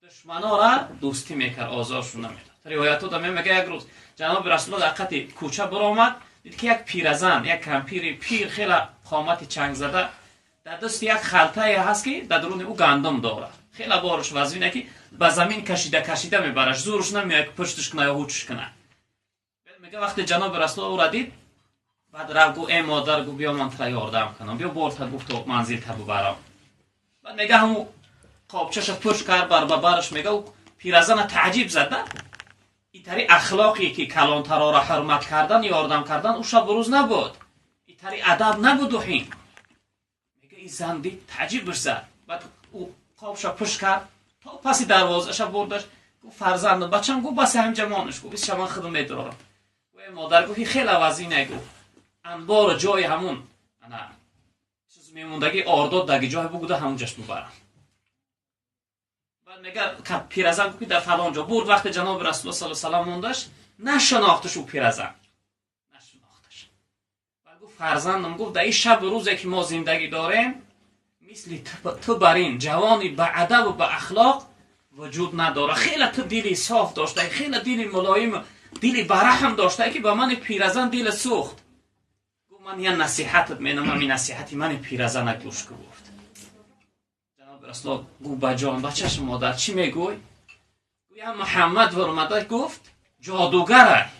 دشمنا را دوستی میکرد، آزارشون نمیداد. روایت ها میگه یک روز جناب رسول الله در قطع کوچه برآمد، دید که یک پیرزن، یک کمپیر پیر خیلی قامت چنگ زده در دست یک خلطه هست که در درون او گندم داره، خیلی بارش وزنه که به زمین کشیده میبرش، زورش نمیاد که پشتش کنه یا هوچش کنه. میگه وقتی جناب رسول الله او را دید، بعد رفت گفت ای مادر، گفت بیا من تو یاردم کنم، بیا برد گفت تو منزل تا ببرم. بعد میگه همون قابچش پشت کرد بر ببرش، میگه او پیرزن تعجب زده، این طری اخلاقی که کلانترا را حرمت کردن، یاردم کردن او شب روز نبود، این طری ادب نبود. و حین میگه این زن دید تعجب زد، بعد او قابش پشت کرد تا پس دروازه‌اش بردش، گفت فرزندم بچم، گفت بس هم جمانش، گفت شما خودم میدارم. و مادر گفت خیلی وزینه، گفت انبار جای همون انا چیز میموندگی آرداد دگی جای بگوده همونجاش ببرم. بعد میگه پیرزن گفت در فلان جا برد. وقت جناب رسول الله صلی الله علیه و سلم موندش، نشناختش او پیرزن، نشناختش. بعد گفت فرزندم، گفت در این شب روزی که ما زندگی داریم مثل تو برین جوانی با ادب و با اخلاق وجود نداره. خیلی تو دلی صاف داشته، خیلی دلی ملایم، دلی برحم داشته که با من پیرزن دل سوخت. گفت من یه نصیحتت میدم، همین نصیحتی من پیرزن گوش گفت. جناب رسول الله گفت بجان بچه‌ش مادر چی میگوی؟ گوی محمد ورمده گفت جادوگره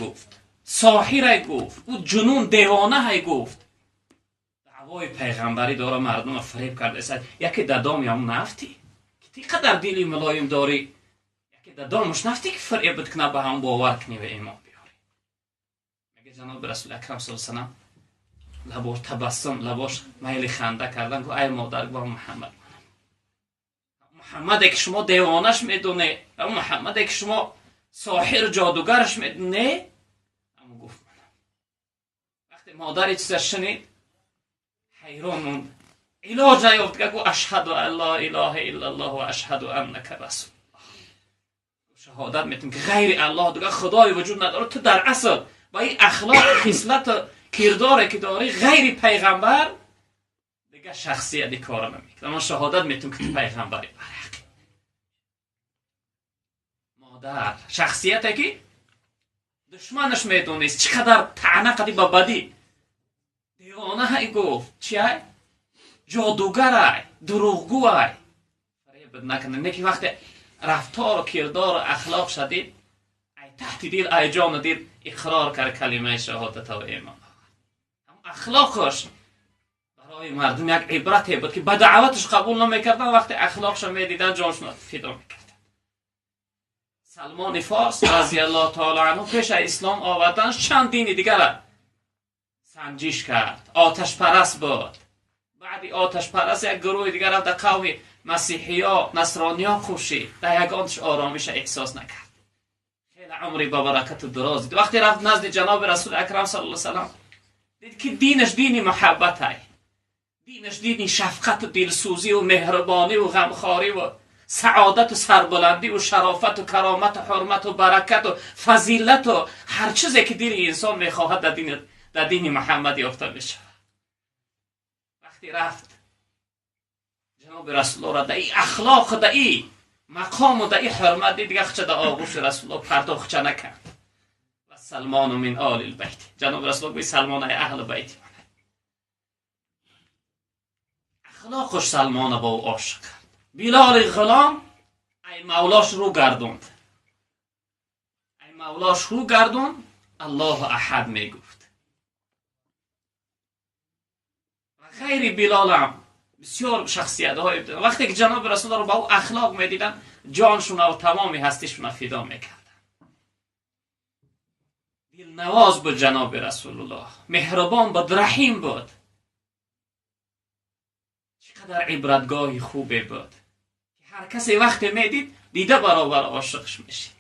گفت، ساحره گفت، او جنون دیوانه گفت. دعوای پیغمبری داره مردم فریب کرده. یکی دادام هم نفتی که قدر دلی ملایم داری، یکی دادامش نفتی که فریب بکنه به هم باور کنی و ایمان بیاری. میگه جناب رسول اکرم صلی الله علیه و سلم لباش تبسم، لباش میل خنده کردن، گفت ای مادر، گفت محمد که شما دیوانش میدونه، محمد که شما ساحر جادوگرش میدونه. اما گفت وقتی مادر چیزش شنید حیران موند، علاج نیافت که گفت اشهد ان لا اله الا الله و اشهد انک رسول الله. شهادت میتونم که غیر الله دیگه خدای وجود نداره. تو در اصل با این اخلاق خصلت کرداری که داری غیر پیغمبر دیگه شخصیت کار نمیکنه. من شهادت میتونم که تو پیغمبری. مادر شخصیتی که دشمنش میدونست چقدر طعنه قدی با بدی، دیوانه های گفت، چیه؟ جادوگر های، دروغگو های، فریب نکنه. نکی وقتی رفتار و کردار و اخلاق شدید، ای تحت دل ای جان دل اقرار کرد کلمه شهادت و ایمان. اخلاقش برای مردم یک عبرتی بود که به دعوتش قبول نمیکردن، وقتی اخلاقش میدیدن جانشون فدا میکردن. سلمان فارس رضی الله تعالی عنه پیش اسلام آوردنش چند دین دیگر سنجش کرد. آتش پرست بود. بعدی آتش پرست یک گروه دیگر رفت در قوم مسیحی ها نصرانی ها کوشید، در یگانش آرامش احساس نکرد. خیلی عمری با برکت و دراز دید. وقتی رفت نزد جناب رسول اکرم صلی الله علیه و سلم، دید که دینش دینی محبت های، دینش دینی شفقت و دلسوزی و مهربانی و غمخواری و سعادت و سربلندی و شرافت و کرامت و حرمت و برکت و فضیلت و هر چیزی که دل انسان میخواهد در دین محمد یافته میشه. وقتی رفت جناب رسول الله را در این اخلاق، در این مقام و در این حرمت دید، دیگه خچه در آغوش رسول الله پرداخت نکرد. و سلمان من آل البیت، جناب رسول الله سلمان ای اهل بیت، اخلاقش سلمان با او عاشق کرد. بلال غلام ای مولاش رو گردوند، ای مولاش رو گردوند، الله احد میگفت. و غیر بلال هم بسیار شخصیت های بود. وقتی که جناب رسول الله رو با او اخلاق میدیدن، جانشون و تمامی هستیشون فدا میکردن. دلنواز بود جناب رسول الله، مهربان بود، رحیم بود. چقدر عبرتگاهی خوبه بود که هر کسی وقتی میدید دیده برابر عاشقش میشید.